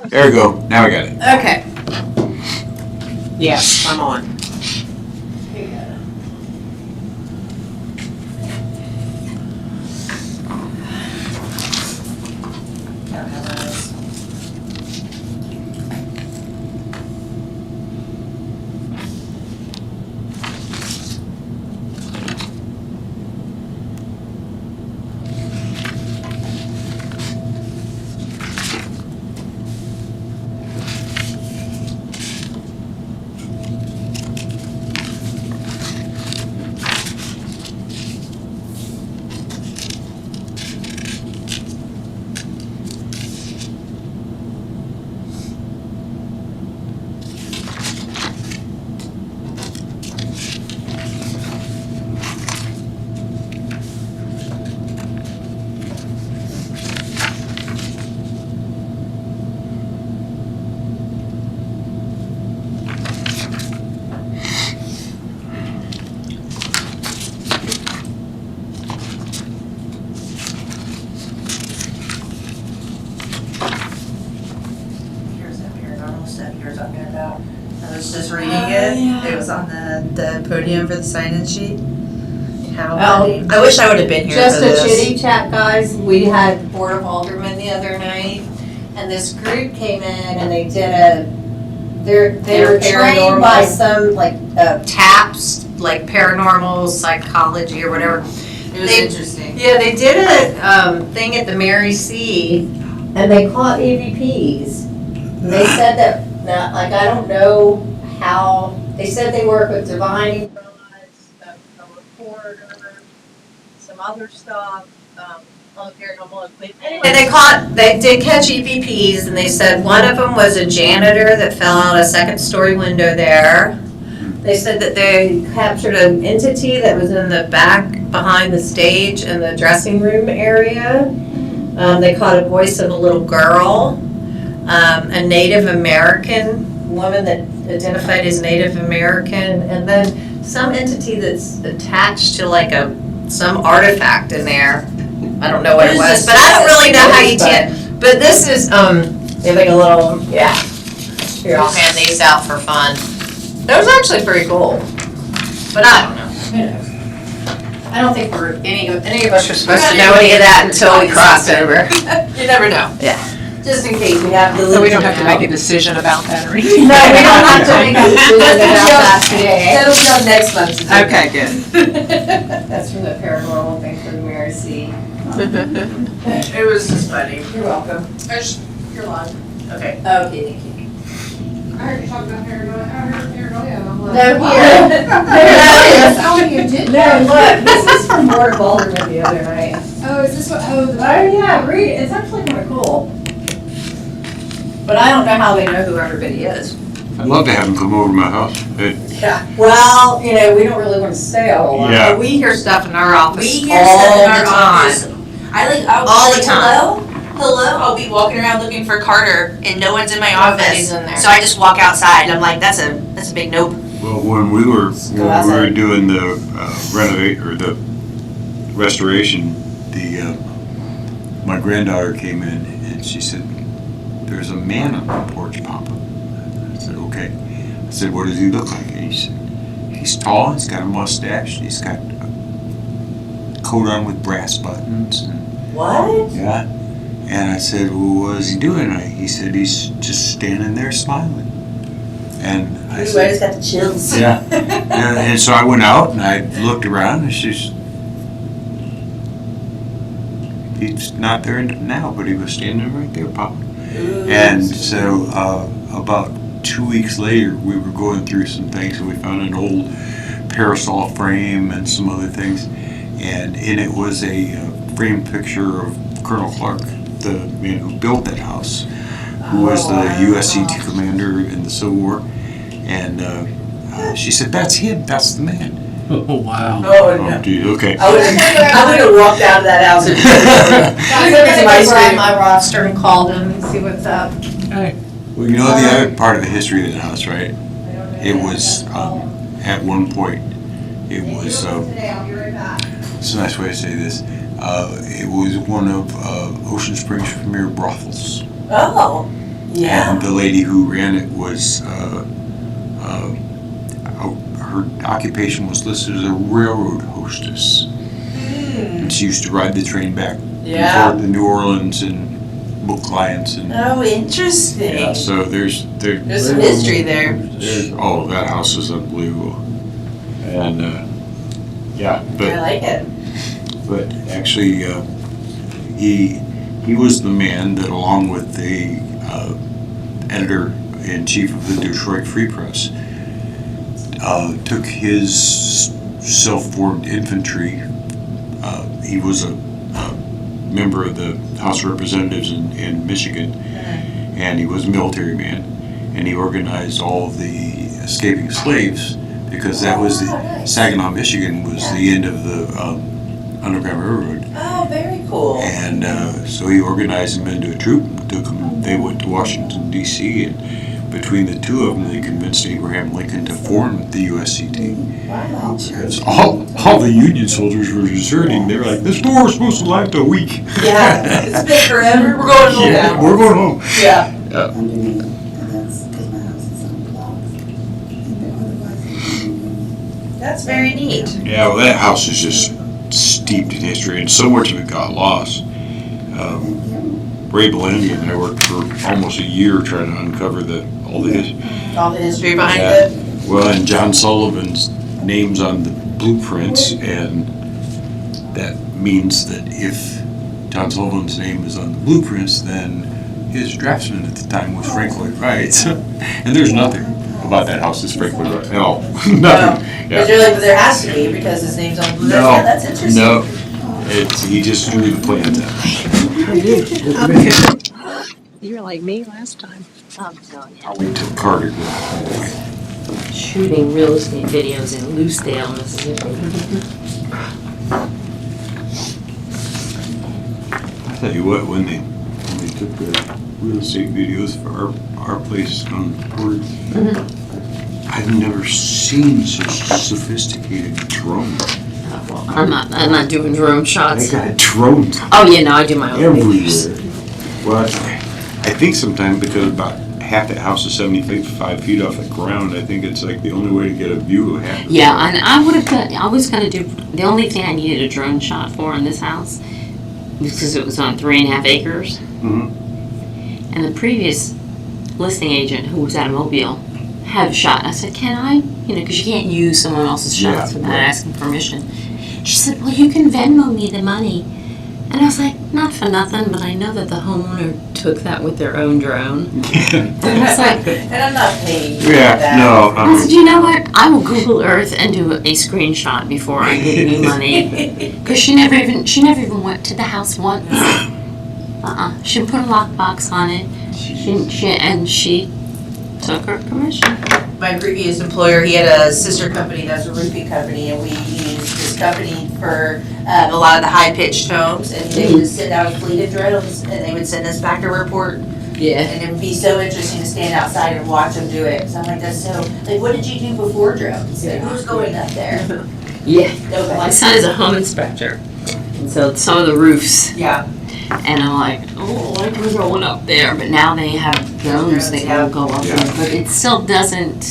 There we go. Now I got it. Okay. Yeah, I'm on. Here's that paranormal stuff you were talking about. I was just reading it. It was on the podium for the sign-in sheet. How funny. I wish I would have been here Just for a this. chitty chat, guys. We had Board of Aldermen the other night, and this group came in and they did they were trained by some like TAPS, like paranormal psychology or whatever. It was interesting. Yeah, they did a thing at the Mary C, and they caught EVPs. And they said that, like, I don't know how, they said they work with divine a recorder, some other stuff, on the paranormal equipment. And they did catch EVPs, and they said one of them was a janitor that fell out a second-story window there. They said that they captured an entity that was in the back behind the stage in the dressing room area. They caught a voice of a little girl, a Native American woman that identified as Native American, and then some entity that's attached to like some artifact in there. I don't know what it was, but I don't really know how you can. But this is like a little, yeah. Here, I'll hand these out for fun. Those are actually pretty cool, but I don't know. Who knows? I don't think any of us are supposed to know any of that until we cross over. You never know. Yeah. Just in case we have to. So we don't have to make a decision about that or anything? No, we don't have to make a decision about that today. That'll be on next month's agenda. Okay, good. That's from the paranormal thing for the Mary C. It was just funny. You're welcome. You're live. Okay. Okay, thank you. I heard you talking about paranoia. I heard paranoia, and I'm like. No, oh, here. That's not what you did. No, look, this is from Board of Aldermen the other night. Oh, is this what, Oh, yeah, read it. It's actually kind of cool. But I don't know how they know who everybody is. I'd love to have them come over to my house. Yeah. Well, we don't really want to say a whole lot. Yeah. But we hear stuff in our office We hear stuff all in the our time. office. I'll All be the like, time. hello. I'll be walking around looking for Carter, and no one's in my Nobody's office. in there. So I just walk outside. I'm like, that's a big nope. Well, when we were doing the renovate or the restoration, my granddaughter came in and she said, "There's a man on the porch, Papa." I said, "Okay." I said, "What does he look like?" And he said, "He's tall. He's got a mustache. He's got a coat on with brass buttons." And, What? yeah. And I said, "Well, what is he doing?" He said, "He's just standing there smiling." And I said, just got the chills. yeah. And so I went out and I looked around and he's not there now, but he was standing right there, Papa. And so about 2 weeks later, we were going through some things and we found an old parasol frame and some other things. And in it was a framed picture of Colonel Clark, the man who built that house, who was the USCT commander in the Civil War. And she said, "That's him, that's the man." Oh, wow. Oh, Oh, gee, okay. I would have walked out of that house. I'm gonna grab my roster and call them and see what's up. Hey. Well, you know the other part of the history of the house, right? It was, at one point, it was, today, I'll be right back. it's a nice way to say this, it was one of Ocean Springs' premier brothels. Oh, And the lady who ran it was, her occupation was listed as a railroad hostess. And she used to ride the train back Yeah. and forth to New Orleans and book clients and, Oh, interesting. yeah, so there's Some history there. oh, that house is unbelievable. And, yeah, I like it. but actually, he was the man that, along with the editor-in-chief of the Detroit Free Press, took his self-formed infantry. He was a member of the House of Representatives in Michigan, and he was a military man, and he organized all of the escaping slaves, because that was the Saginaw, Michigan was the end of the Underground Railroad. Oh, very cool. And so he organized them into a troop, took them, they went to Washington DC, and between the two of them, they convinced Abraham Lincoln to form the USCT. Wow. Because all the Union soldiers were deserting. They were like, this war is supposed to last a week. Yeah, it's been forever. We're going home Yeah, now. we're going home. Yeah. Underneath, and that's because my house is on blocks. Otherwise, That's very neat. Yeah, well, that house is just steeped in history, and so much of it got lost. Ray Belandy and I worked for almost a year trying to uncover all the history. All the history behind Yeah. it. Well, and John Sullivan's name's on the blueprints, and that means that if John Sullivan's name is on the blueprints, then his draftsman at the time was Frank Lloyd Wright. And there's nothing about that house that's Frank Lloyd Wright at all. Nothing. Because Yeah. you're like, well, there has to be because his name's on blue. No, Yeah, that's interesting. no. He just drew the plans out. You were like me last time. I'm telling you. I'll wait till Carter goes. Shooting real estate videos in Lucedale, Mississippi. I tell you what, when they took the real estate videos for our place on the port, I've never seen such sophisticated drones. Well, I'm not doing drone They shots. got drones Oh yeah, no, I do my own videos. everywhere. Well, I think sometimes because about half that house is 75 feet off the ground, I think it's like the only way to get a view of half. Yeah, and I was gonna do, the only thing I needed a drone shot for in this house, because it was on 3.5 acres. Mhm. And the previous listing agent, who was out of Mobile, had a shot. I said, can I, because you can't use someone else's shots Yeah, without right. asking permission. She said, well, you can Venmo me the money. And I was like, not for nothing, but I know that the homeowner took that with their own drone. And I was like, And I'm not paying you for Yeah, that. no. I said, you know what? I will Google Earth and do a screenshot before I give you money. Because she never even went to the house once. She put a lockbox on it. She took her permission. My previous employer, he had a sister company that was a roofing company, and we used this company for a lot of the high-pitched tones, and they would just send out a fleet of drones, and they would send us back a report. Yeah. And it would be so interesting to stand outside and watch them do it. So I'm like, that's so, like, what did you do before drones? Like, who's going up there? Yeah. My Nobody. son is a home inspector. And so some of the roofs, Yeah. and I'm like, oh, I can go one up there. But now they have drones that will go up Yeah. there. But it still doesn't,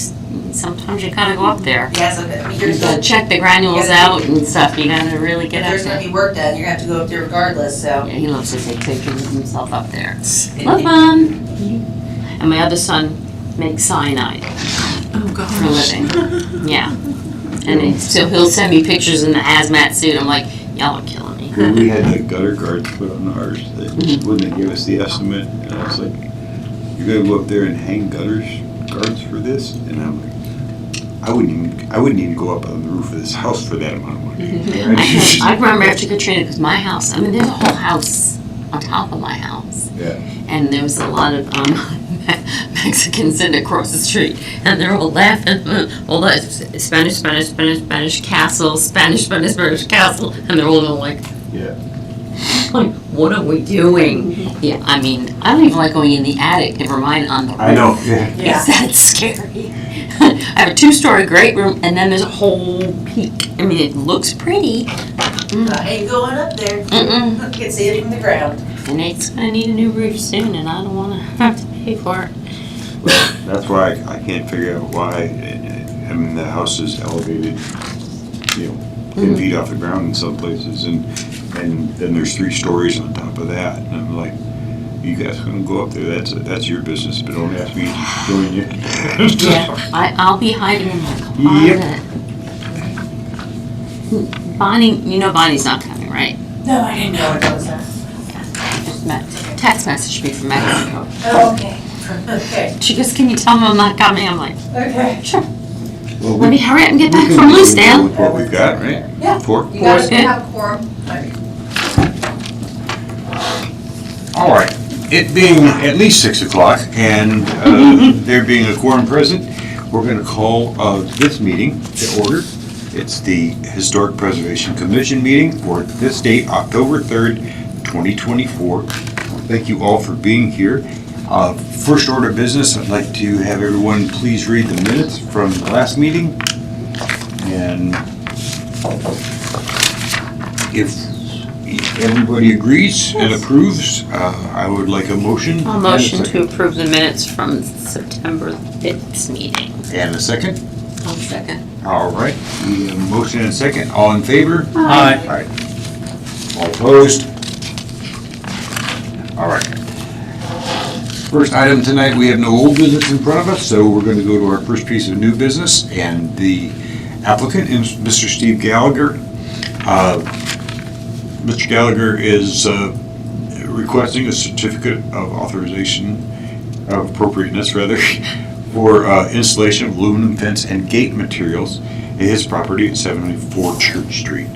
sometimes you gotta go up there. Yeah, so I mean, You you're gotta check the granules out and stuff. You gotta really if get up there's gonna there. be work done, you're gonna have to go up there regardless, so. Yeah, he loves to take pictures of himself up there. Love fun. And my other son makes cyanide Oh, for a gosh. living. Yeah. And he'll send me pictures in the hazmat suit. I'm like, y'all are killing me. When we had the gutter guards put on ours, when they gave us the estimate, and I was like, you're gonna go up there and hang guards for this? And I'm like, I wouldn't even go up on the roof of this house for that amount of money. I remember after Katrina, because my house, I mean, there's a whole house on top of my house. Yeah. And there was a lot of Mexicans sitting across the street, and they're all laughing, all that Spanish castle, Spanish castle, and they're all like, Yeah. like, what are we doing? Yeah, I mean, I don't even like going in the attic, never mind on the roof. I know, yeah. Yeah. Is that scary? I have a 2-story great room, and then there's a whole peak. I mean, it looks pretty. I ain't going up there. Mm-mm. I can see it from the ground. And it's gonna need a new roof soon, and I don't wanna have to pay for it. That's why I can't figure out why, I mean, the house is elevated, 10 feet off the ground in some places, and then there's 3 stories on top of that, and I'm like, you guys gonna go up there, that's your business, but don't ask me to join you. Yeah, I'll be hiding in my Yep. closet. Bonnie, you know Bonnie's not coming, right? No, I didn't know it was that. Just text messaged me from Mexico. Oh, okay. Okay, She goes, can you tell me I'm not coming? I'm like, okay. sure. Well, Let me hurry up and get we back can from do Loosedale. with what we've got, right? Yeah. 4? You guys good. have a quorum? All right. It being at least 6 o'clock and there being a quorum present, we're going to call this meeting to order. It's the Historic Preservation Commission meeting for this date, October 3rd, 2024. Thank you all for being here. First order of business, I'd like to have everyone please read the minutes from the last meeting. And if everybody agrees and approves, I would like a motion. I'll motion to approve the minutes from September 5th meeting. And a second. I'll second. All right, we have a motion and a second. All in favor? Aye. All right. All opposed? All right. First item tonight, we have no old business in front of us, so we're going to go to our first piece of new business, and the applicant is Mr. Steve Gallagher. Mr. Gallagher is requesting a certificate of authorization, of appropriateness rather, for installation of aluminum fence and gate materials at his property at 74 Church Street.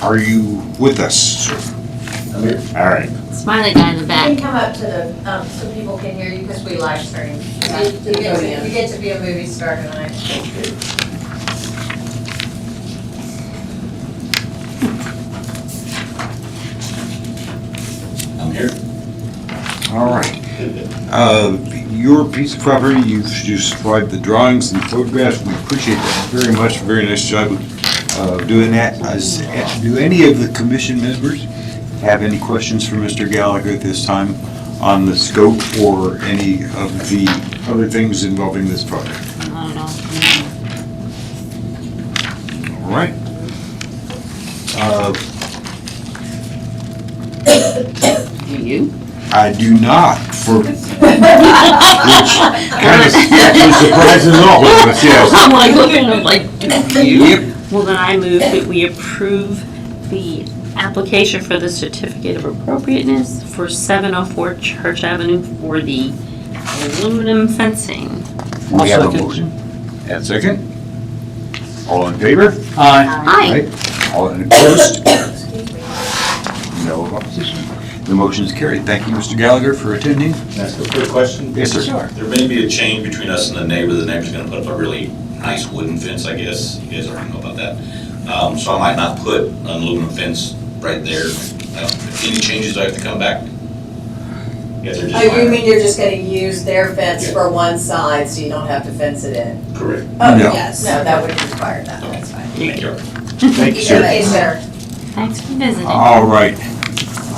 Are you with us, sir? I'm here. All right. Smiley guy in the You back. can come up to the, so people can hear you because we live stream. You get to be a movie star tonight. I'm here. All right. Your piece of property, you supplied the drawings and photographs. We appreciate that very much. Very nice job of doing that. Do any of the commission members have any questions for Mr. Gallagher at this time on the scope or any of the other things involving this project? I don't know. All right. Do you? I do not, which kind of surprises all of us, yes. I'm like looking at him like, do you? Yep. Well, then I move that we approve the application for the certificate of appropriateness for 704 Church Avenue for the aluminum fencing. We have a motion. And second? All in favor? Aye. Aye. All opposed? No opposition. The motion is carried. Thank you, Mr. Gallagher, for attending. Can I ask a quick question? Yes, sir. There may be a change between us and the neighbor. The neighbor's gonna put up a really nice wooden fence, I guess. You guys already know about that. So I might not put an aluminum fence right there. Any changes, do I have to come back? Yeah, they're just Oh, you minor. mean you're just gonna use their fence Yeah. for one side so you don't have to fence it in? Correct. Oh, No. yes, no, that wouldn't require that, that's fine. Thank you. Thank you, sir. Yes, sir. Thanks for visiting. All right.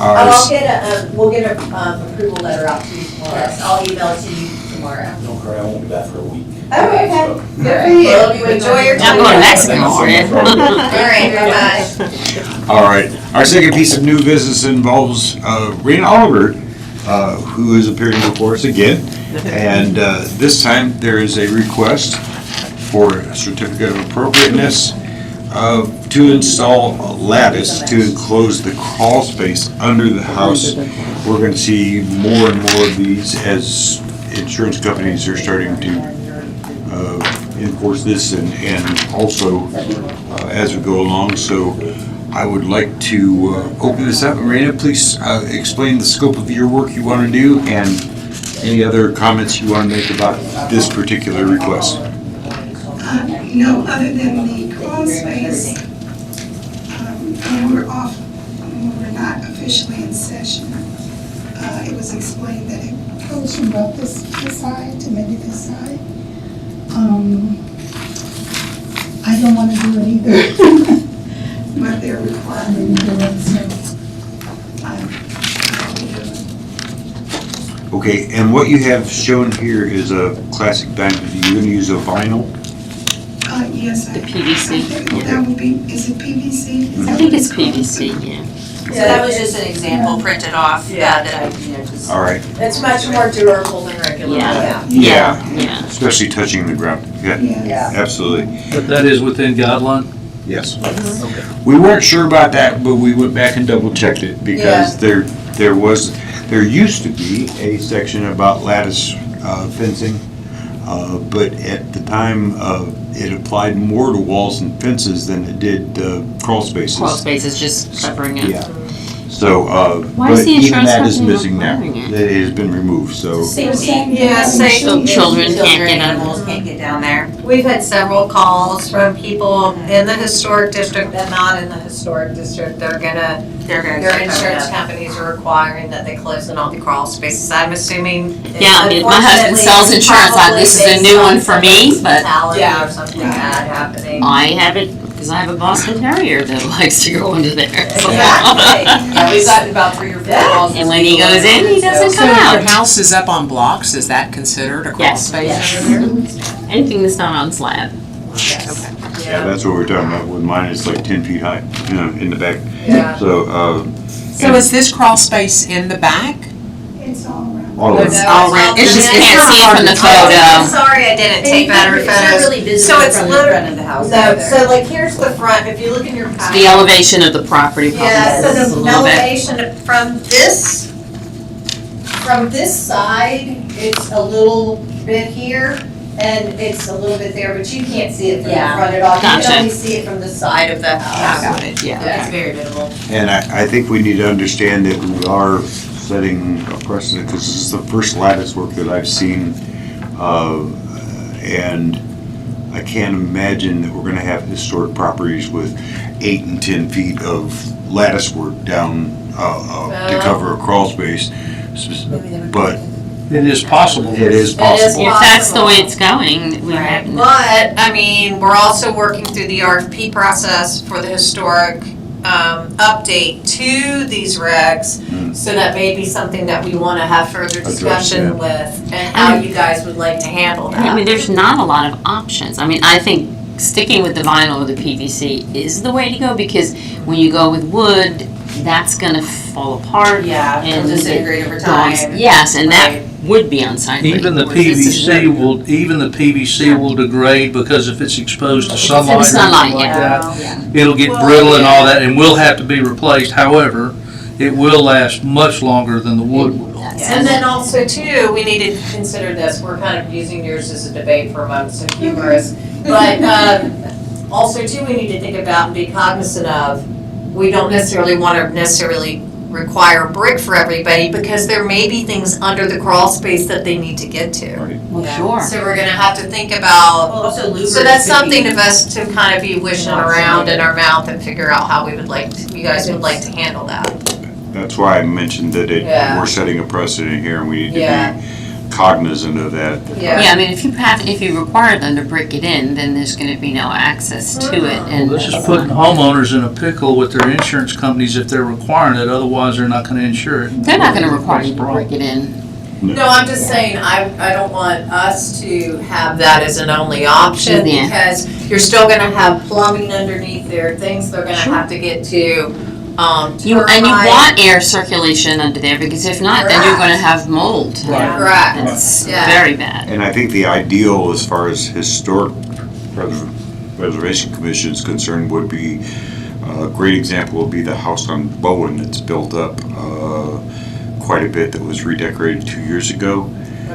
I'll get we'll get a, approval letter out to you tomorrow. Yes, I'll email it to you tomorrow. Don't cry, I won't be back for a week. Oh, okay. So- Good for you. Well, you enjoy your I'm time. going to Mexico, are you? All right, bye-bye. All right. Our second piece of new business involves Rena Oliver, who is appearing before us again. And this time, there is a request for a certificate of appropriateness to install a lattice to enclose the crawl space under the house. We're going to see more and more of these as insurance companies are starting to enforce this and also as we go along. So I would like to open this up. Marina, please explain the scope of your work you want to do and any other comments you want to make about this particular request. No, other than the crawl space, when we're off, when we're not officially in session, it was explained that it goes from about this side to maybe this side. I don't want to do it either, but they're requiring me to do it, so I'll be doing it. Okay, and what you have shown here is a classic diamond. Are you gonna use a vinyl? Yes. The PVC. I think that would be, is it PVC? Is I that think what it's PVC, yeah. So that was just an example printed off, that I, just. All right. It's much more durable than regular. Yeah. Yeah. Yeah. Especially touching the ground. Yeah, Yes. absolutely. But that is within guideline? Yes. We weren't sure about that, but we went back and double checked it because there used to be a section about lattice fencing, but at the time it applied more to walls and fences than it did crawl spaces. Crawl space is just covering it. Yeah. So, Why is but the even insurance that is company missing now. requiring it? That has been removed. So. Yeah, safe. So children can't get on. Animals can't get down there. We've had several calls from people in the historic district and not in the historic district. Their insurance companies are requiring that they close in all the crawl spaces. I'm assuming. Yeah, I mean, my husband sells insurance. This is a new one for me, but Yeah, or something bad happening. I have it because I have a Boston Terrier that likes to go into there. Exactly. Yeah, we've gotten about 3 or 4 calls. And when he goes in, he doesn't So come your out. house is up on blocks, is that considered a crawl Yes. space over there? Anything that's not on slab. Yeah, that's what we're talking about. With mine, it's like 10 feet high, in the back. Yeah. So, So is this crawl space in the back? It's all around. all of It's it. all around. You It's just just can't see it from the I'm photo. sorry I didn't take better photos. So it's literally, of the house no, so like here's the front, if you look in your It's packet. the elevation of the property probably Yeah, is a so the little bit. elevation from this side, it's a little bit here, and it's a little bit there, but you can't see it from the Yeah. front at all. You Gotcha. can only see it from the side of the house. Got it, yeah. Yeah, it's very minimal. And I think we need to understand that we are setting a precedent, because this is the first lattice work that I've seen. And I can't imagine that we're gonna have historic properties with 8 and 10 feet of lattice work down, to cover a crawl space. But It is possible. it is possible. If that's the way it's going, we Right, have. but, I mean, we're also working through the RFP process for the historic, update to these regs. So that may be something that we wanna have further Address, discussion with, and how you guys would like to handle that. I mean, there's not a lot of options. I mean, I think sticking with the vinyl or the PVC is the way to go, because when you go with wood, that's gonna fall apart. Yeah, and it'll disintegrate over dogs- time. Yes, and that Right. would be unsightly. Even the Whereas this is very- PVC will degrade, because if it's exposed to sunlight or sunlight, anything like yeah. that, it'll get brittle and all that, and will have to be replaced. However, it will last much longer than the wood will. And then also too, we need to consider this, we're kind of using yours as a debate for a moment, so humorous. But, also too, we need to think about and be cognizant of, we don't necessarily want to require brick for everybody, because there may be things under the crawl space that they need to get to. Well, sure. So we're gonna have to think about, so that's something of us to kind of be wishing around in our mouth and figure out how we would like, you guys would like to handle that. That's why I mentioned that Yeah. we're setting a precedent here, and we need to Yeah. be cognizant of that. Yeah, I mean, if you require them to brick it in, then there's gonna be no access to it, and. This is putting homeowners in a pickle with their insurance companies if they're requiring it, otherwise they're not gonna insure it. They're not gonna require you to brick it in. No, I'm just saying, I don't want us to have that as an only option, Yeah. because you're still gonna have plumbing underneath there, things they're gonna have to get to, And you termite. want air circulation under there, because if not, then you're gonna have mold. Right. Correct. That's Yeah. very bad. And I think the ideal, as far as historic preservation commission is concerned, would be, a great example would be the house on Bowen that's built up quite a bit, that was redecorated 2 years ago.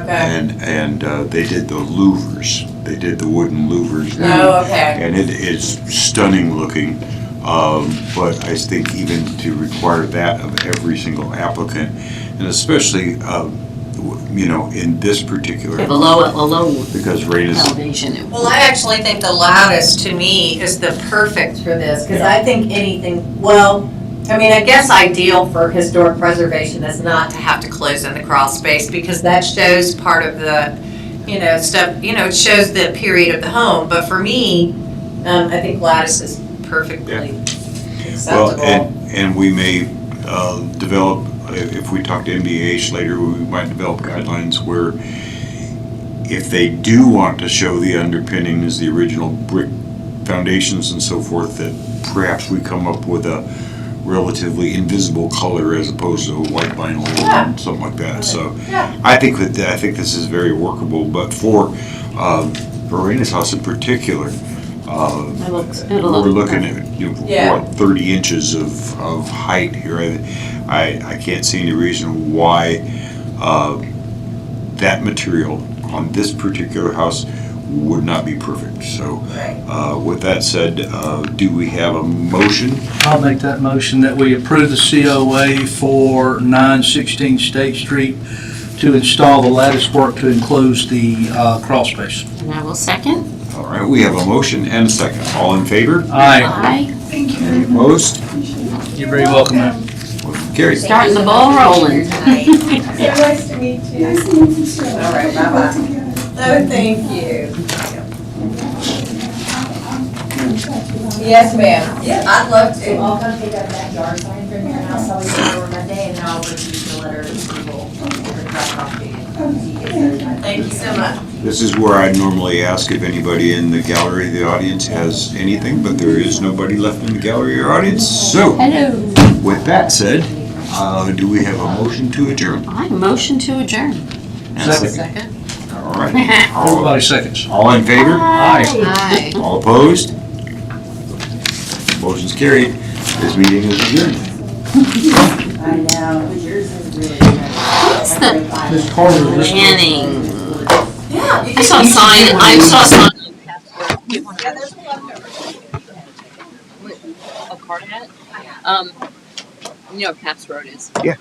Okay. And they did the louvers, they did the wooden louvers. Oh, okay. And it is stunning looking. But I think even to require that of every single applicant, and especially, in this particular. Have a low Because rain is, elevation. Well, I actually think the lattice, to me, is the perfect for this, because I think anything, I guess ideal for historic preservation is not to have to close in the crawl space, because that shows part of the, stuff, it shows the period of the home, but for me, I think lattice is perfectly well, acceptable. and we may develop if we talk to MDH later, we might develop guidelines where if they do want to show the underpinnings, the original brick foundations and so forth, that perhaps we come up with a relatively invisible color as opposed to a white vinyl or something like that. So I think this is very workable, but for Verena's house in particular, It'll we're look looking at, Yeah. 30 inches of height here. I can't see any reason why that material on this particular house would not be perfect. So with that said, do we have a motion? I'll make that motion that we approve the COA for 916 State Street to install the lattice work to enclose the crawl space. And I will second. All right, we have a motion and a second. All in favor? Aye. Aye. Thank you Any very much. opposed? You're very welcome, ma'am. Motion carried. Starting the ball rolling. So nice to meet you. Nice to meet you too. All right, Work bye-bye. together. Oh, thank you. Yes, ma'am. Yeah, I'd love to. I'll come pick up that yard sign from your house, I'll be over Monday, and then I'll receive the letter of approval for the drop off date. Thank you so much. This is where I normally ask if anybody in the gallery, the audience, has anything, but there is nobody left in the gallery or audience. So, Hello. with that said, do we have a motion to adjourn? I motion to adjourn. And a Second. All right. Everybody seconds. All in favor? Aye. Aye. All opposed? Motion's carried. This meeting is adjourned. I know, but yours is really good. What's the Ms. Carter, this planning? Yeah. I saw a sign, I saw a sign. A card hat? You know what Paps Road is? Yeah.